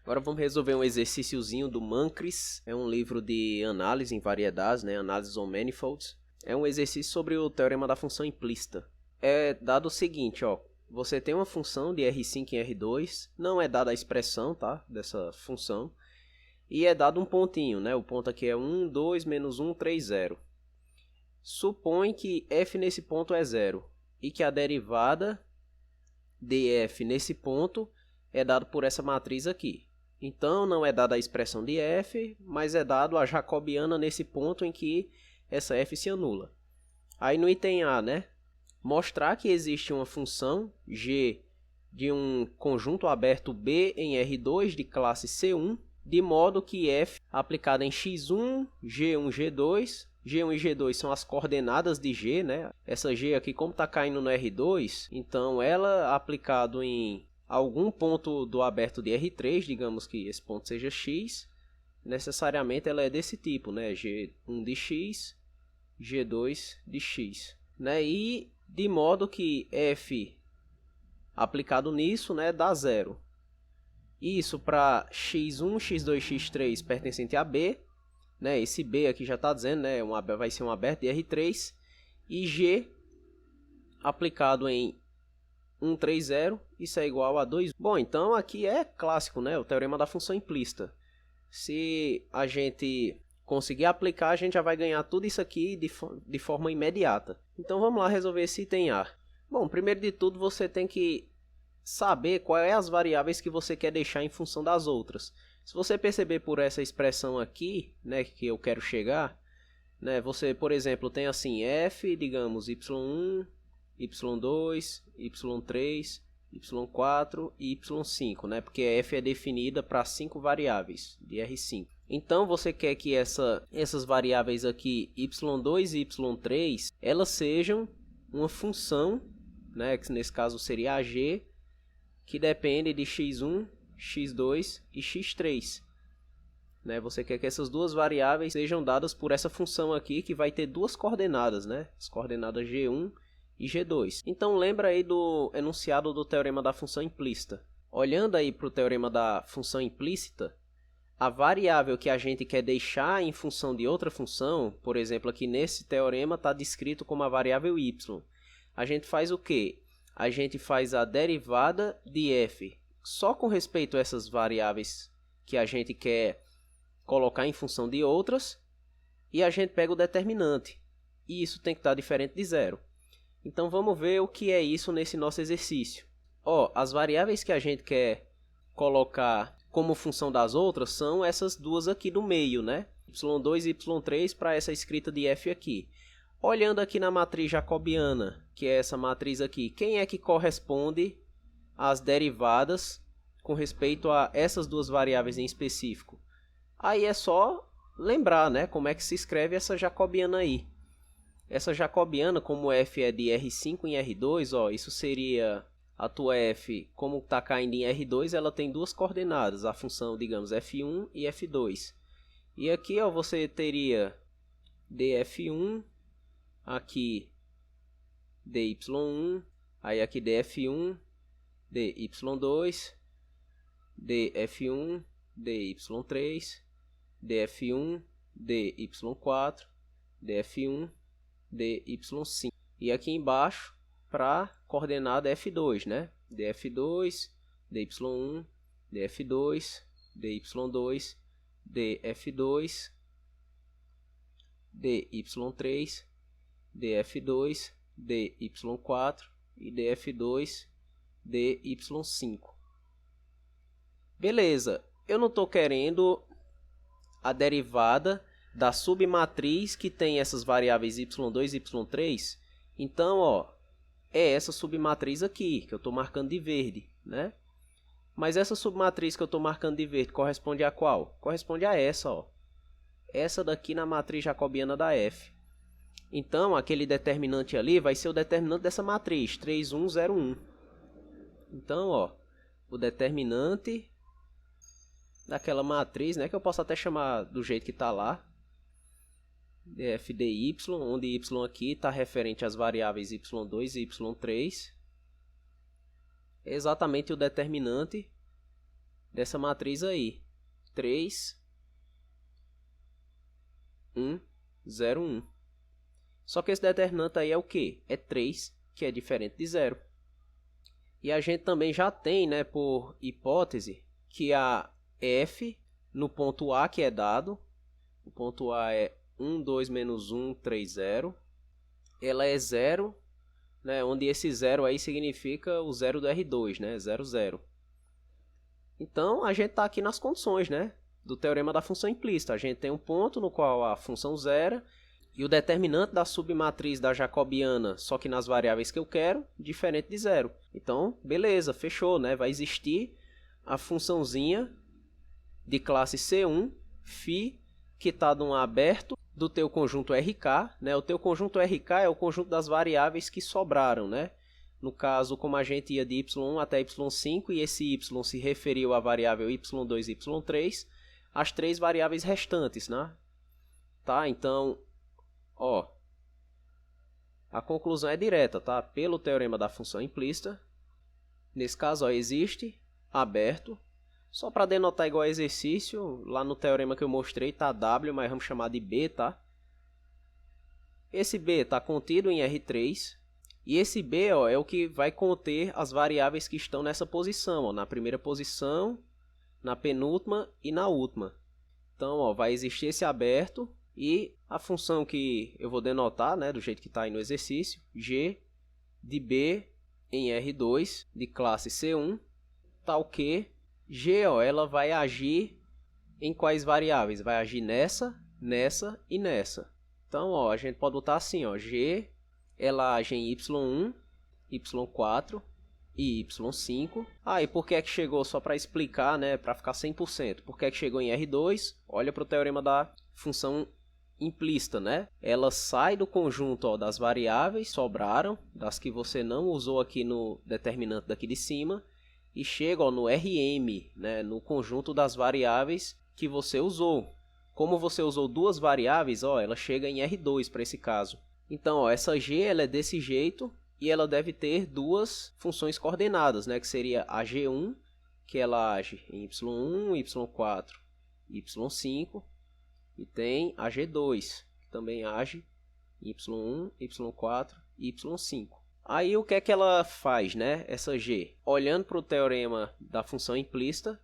Agora vamos resolver um exercíciozinho do Mancris. É um livro de análise em variedades, né? Análise on manifolds. É um exercício sobre o teorema da função implícita. É dado o seguinte, ó. Você tem uma função de R5 em R2. Não é dada a expressão, tá? Dessa função. E é dado um pontinho, né? O ponto aqui é 1, 2, menos 1, 3, 0. Supõe que f nesse ponto é 0. E que a derivada de f nesse ponto é dado por essa matriz aqui. Então, não é dada a expressão de f, mas é dado a jacobiana nesse ponto em que essa f se anula. Aí no item A, né? Mostrar que existe uma função g de um conjunto aberto B em R2 de classe C1, de modo que f aplicada em x1, g1, g2, g1 e g2 são as coordenadas de g, né? Essa g aqui, como está caindo no R2, então ela aplicado em algum ponto do aberto de R3, digamos que esse ponto seja x, necessariamente ela é desse tipo, né? G1 de x, G2 de x, né? E de modo que f aplicado nisso, né, dá 0. Isso para x1, x2, x3 pertencente a B, né? Esse B aqui já está dizendo, né, vai ser um aberto de R3, e G aplicado em 1, 3, 0, isso é igual a 2. Bom, então aqui é clássico, né? O teorema da função implícita. Se a gente conseguir aplicar, a gente já vai ganhar tudo isso aqui de forma imediata. Então vamos lá resolver esse item A. Bom, primeiro de tudo você tem que saber quais as variáveis que você quer deixar em função das outras. Se você perceber por essa expressão aqui, né, que eu quero chegar, né, você, por exemplo, tem assim f, digamos, y1, y2, y3, y4 e y5, né? Porque f é definida para 5 variáveis de R5. Então você quer que essas variáveis aqui, y2 e y3, elas sejam uma função, né? Que nesse caso seria a g, que depende de x1, x2 e x3. Né? Você quer que essas duas variáveis sejam dadas por essa função aqui, que vai ter duas coordenadas, né? As coordenadas g1 e G2. Então lembra aí do enunciado do teorema da função implícita. Olhando aí para o teorema da função implícita, a variável que a gente quer deixar em função de outra função, por exemplo, aqui nesse teorema está descrito como a variável y. A gente faz o quê? A gente faz a derivada de f só com respeito a essas variáveis que a gente quer colocar em função de outras, e a gente pega o determinante. E isso tem que estar diferente de 0. Então vamos ver o que é isso nesse nosso exercício. Ó, as variáveis que a gente quer colocar como função das outras são essas duas aqui do meio, né? y2 e y3 para essa escrita de f aqui. Olhando aqui na matriz jacobiana, que é essa matriz aqui, quem é que corresponde às derivadas com respeito a essas duas variáveis em específico? Aí é só lembrar, né, como é que se escreve essa jacobiana aí. Essa jacobiana, como f é de R5 em R2, ó, isso seria a tua f, como está caindo em R2, ela tem duas coordenadas, a função, digamos, f1 e f2. E aqui, ó, você teria df1, aqui dy1, aí aqui df1, dy2, df1, dy3, df1, dy4, df1, dy5. E aqui embaixo, para coordenada f2, né? df2, dy1, df2, dy2, df2, dy3, df2, dy4 e df2, dy5. Beleza, eu não estou querendo a derivada da submatriz que tem essas variáveis y2 e y3. Então, ó, é essa submatriz aqui, que eu estou marcando de verde, né? Mas essa submatriz que eu estou marcando de verde corresponde a qual? Corresponde a essa, ó. Essa daqui na matriz jacobiana da f. Então, aquele determinante ali vai ser o determinante dessa matriz, 3, 1, 0, 1. Então, ó, o determinante daquela matriz, né, que eu posso até chamar do jeito que está lá, f de y, onde y aqui está referente às variáveis y2 e y3. É exatamente o determinante dessa matriz aí. 3, 1, 0, 1. Só que esse determinante aí é o quê? É 3, que é diferente de 0. E a gente também já tem, né, por hipótese, que a f no ponto A que é dado, o ponto A é 1, 2, menos 1, 3, 0. Ela é 0, né, onde esse 0 aí significa o 0 do R2, né, 0, 0. Então, a gente está aqui nas condições, né, do teorema da função implícita. A gente tem um ponto no qual a função zera e o determinante da submatriz da jacobiana, só que nas variáveis que eu quero, diferente de 0. Então, beleza, fechou, né? Vai existir a funçãozinha de classe C1, φ, que está num aberto do teu conjunto RK, né? O teu conjunto RK é o conjunto das variáveis que sobraram, né? No caso, como a gente ia de y1 até y5 e esse y se referiu à variável y2 e y3, as três variáveis restantes, né? Tá? Então, ó, a conclusão é direta, tá? Pelo teorema da função implícita. Nesse caso, ó, existe aberto. Só para denotar igual exercício, lá no teorema que eu mostrei tá W, mas vamos chamar de B, tá? Esse B está contido em R3. E esse B, ó, é o que vai conter as variáveis que estão nessa posição, ó, na primeira posição, na penúltima e na última. Então, ó, vai existir esse aberto e a função que eu vou denotar, né, do jeito que está aí no exercício, g de B em R2 de classe C1, tal que g, ó, ela vai agir em quais variáveis? Vai agir nessa, nessa e nessa. Então, ó, a gente pode botar assim, ó, g ela age em y1, y4 e y5. E por que é que chegou, só para explicar, né, para ficar 100%, por que é que chegou em R2? Olha para o teorema da função implícita, né? Ela sai do conjunto, ó, das variáveis, sobraram, das que você não usou aqui no determinante daqui de cima, e chega, ó, no RM, né, no conjunto das variáveis que você usou. Como você usou duas variáveis, ó, ela chega em R2 para esse caso. Então, ó, essa g ela é desse jeito e ela deve ter duas funções coordenadas, né, que seria a g1, que ela age em y1, y4 e y5, e tem a g2, que também age em y1, y4 e y5. Aí o que é que ela faz, né, essa g? Olhando para o teorema da função implícita,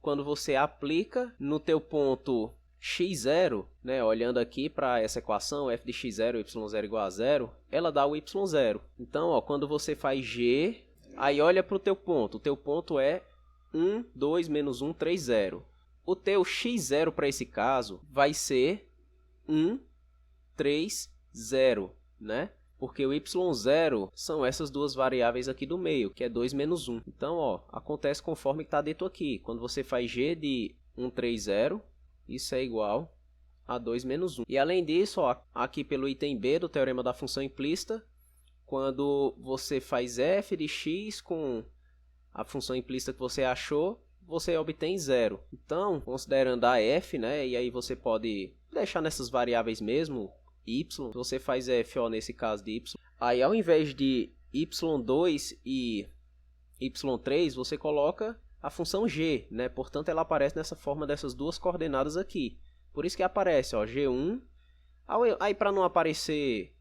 quando você aplica no teu ponto x0, né, olhando aqui para essa equação, f de x0, y0 igual a 0, ela dá o y0. Então, ó, quando você faz g, aí olha para o teu ponto é 1, 2, menos 1, 3, 0. O teu x0 para esse caso vai ser 1, 3, 0, né? Porque o y0 são essas duas variáveis aqui do meio, que é 2 menos 1. Então, ó, acontece conforme está dito aqui. Quando você faz g de 1, 3, 0, isso é igual a 2 menos 1. E além disso, ó, aqui pelo item B do teorema da função implícita, quando você faz f de x com a função implícita que você achou, você obtém 0. Então, considerando a f, né, e aí você pode deixar nessas variáveis mesmo, y, você faz f, ó, nesse caso de y. Aí ao invés de y2 e y3, você coloca a função g, né? Portanto, ela aparece nessa forma dessas duas coordenadas aqui. Por isso que aparece, ó, g1. Aí para não aparecer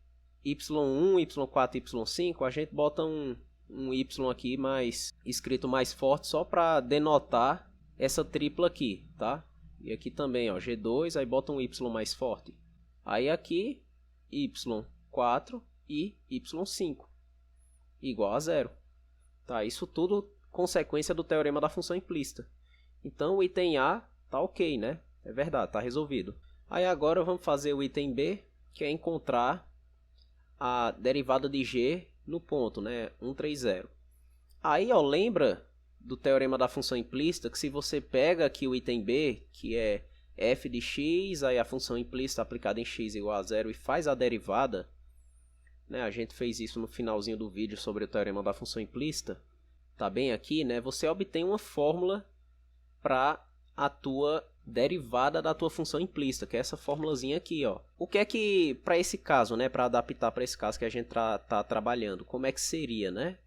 y1, y4 e y5, a gente bota um y aqui mais escrito mais forte só para denotar essa tripla aqui, tá? E aqui também, ó, g2, aí bota um y mais forte. Aí aqui, y4 e y5 igual a 0. Tá, isso tudo consequência do teorema da função implícita. Então o item A tá ok, né? É verdade, tá resolvido. Aí agora vamos fazer o item B, que é encontrar a derivada de g no ponto, né? 1, 3, 0. Aí, ó, lembra do teorema da função implícita que se você pega aqui o item B, que é f de x, aí a função implícita aplicada em x igual a 0 e faz a derivada, né? A gente fez isso no finalzinho do vídeo sobre o teorema da função implícita. Tá bem aqui, né? Você obtém uma fórmula para a tua derivada da tua função implícita, que é essa formulazinha aqui, ó. O que é que, para esse caso, né, para adaptar para esse caso que a gente tá trabalhando, como é que seria, né?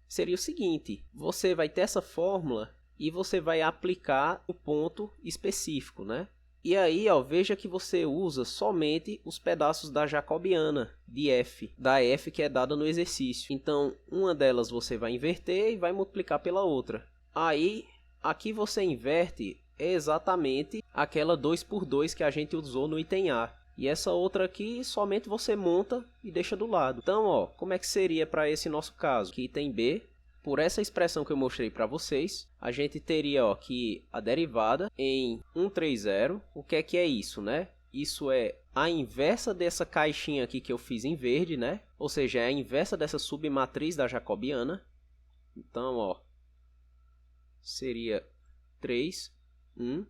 Seria o seguinte, você vai ter essa fórmula e você vai aplicar o ponto específico, né? E aí, ó, veja que você usa somente os pedaços da jacobiana de f, da f que é dada no exercício. Então, uma delas você vai inverter e vai multiplicar pela outra. Aí, aqui você inverte exatamente aquela 2 por 2 que a gente usou no item A. E essa outra aqui, somente você monta e deixa do lado. Então, ó, como é que seria para esse nosso caso? Que item B, por essa expressão que eu mostrei para vocês, a gente teria, ó, que a derivada em 130, o que é isso, né? Isso é a inversa dessa caixinha aqui que eu fiz em verde, né? Ou seja, é a inversa dessa submatriz da jacobiana. Então, ó, seria 3, 1,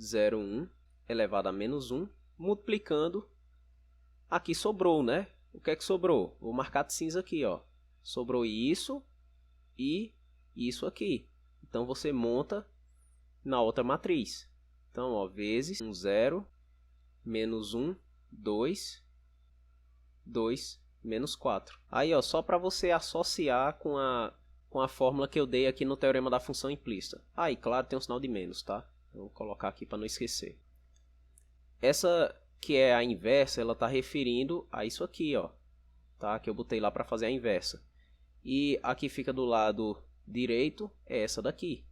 0, 1 elevado a menos 1, multiplicando, aqui sobrou, né? O que é que sobrou? Vou marcar de cinza aqui, ó. Sobrou isso e isso aqui. Então, você monta na outra matriz. Então, ó, vezes 1, 0, menos 1, 2, 2, menos 4. Aí, ó, só para você associar com a fórmula que eu dei aqui no teorema da função implícita. Ah, e claro, tem um sinal de menos, tá? Eu vou colocar aqui para não esquecer. Essa que é a inversa, ela está referindo a isso aqui, ó, tá? Que eu botei lá para fazer a inversa. E aqui fica do lado direito, é essa daqui,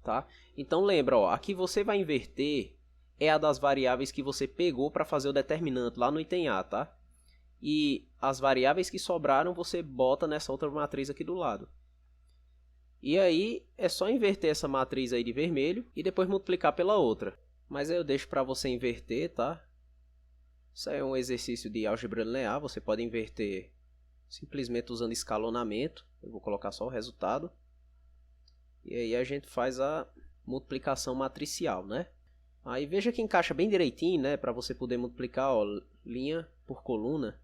tá? Então lembra, ó, aqui você vai inverter é a das variáveis que você pegou para fazer o determinante lá no item A, tá? E as variáveis que sobraram você bota nessa outra matriz aqui do lado. E aí é só inverter essa matriz aí de vermelho e depois multiplicar pela outra. Mas aí eu deixo para você inverter, tá? Isso aí é um exercício de álgebra linear, você pode inverter simplesmente usando escalonamento. Eu vou colocar só o resultado. E aí a gente faz a multiplicação matricial, né? Aí veja que encaixa bem direitinho, né? Para você poder multiplicar, ó, linha por coluna.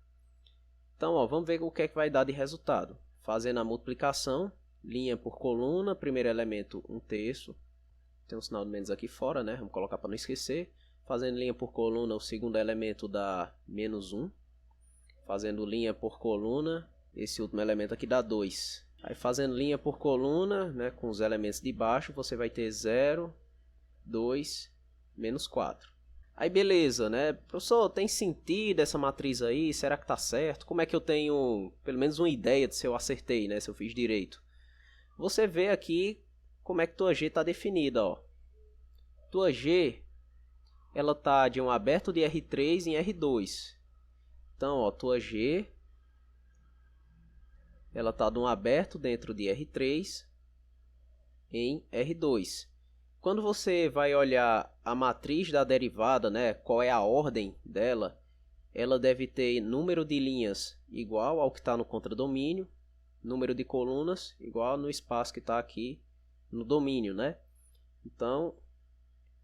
Então, ó, vamos ver o que é que vai dar de resultado. Fazendo a multiplicação, linha por coluna, primeiro elemento 1/3. Tem um sinal de menos aqui fora, né? Vamos colocar para não esquecer. Fazendo linha por coluna, o segundo elemento dá menos 1. Fazendo linha por coluna, esse último elemento aqui dá 2. Aí fazendo linha por coluna, né, com os elementos de baixo, você vai ter 0, 2, menos 4. Aí beleza, né? Professor, tem sentido essa matriz aí? Será que tá certo? Como é que eu tenho pelo menos uma ideia de se eu acertei, né? Se eu fiz direito? Você vê aqui como é que tua G está definida, ó. Tua G, ela tá de um aberto de R3 em R2. Então, ó, tua G, ela tá de um aberto dentro de R3 em R2. Quando você vai olhar a matriz da derivada, né, qual é a ordem dela, ela deve ter número de linhas igual ao que está no contradomínio, número de colunas igual no espaço que está aqui no domínio, né? Então,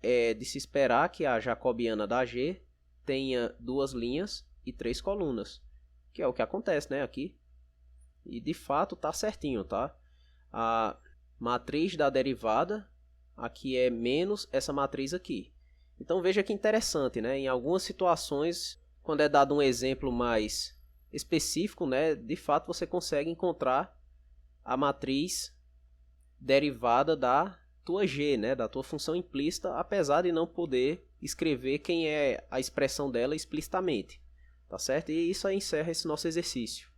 é de se esperar que a jacobiana da G tenha 2 linhas e 3 colunas, que é o que acontece, né, aqui. E de fato tá certinho, tá? A matriz da derivada aqui é menos essa matriz aqui. Então veja que interessante, né? Em algumas situações, quando é dado um exemplo mais específico, né, de fato você consegue encontrar a matriz derivada da tua G, né, da tua função implícita, apesar de não poder escrever quem é a expressão dela explicitamente, tá certo? E isso aí encerra esse nosso exercício.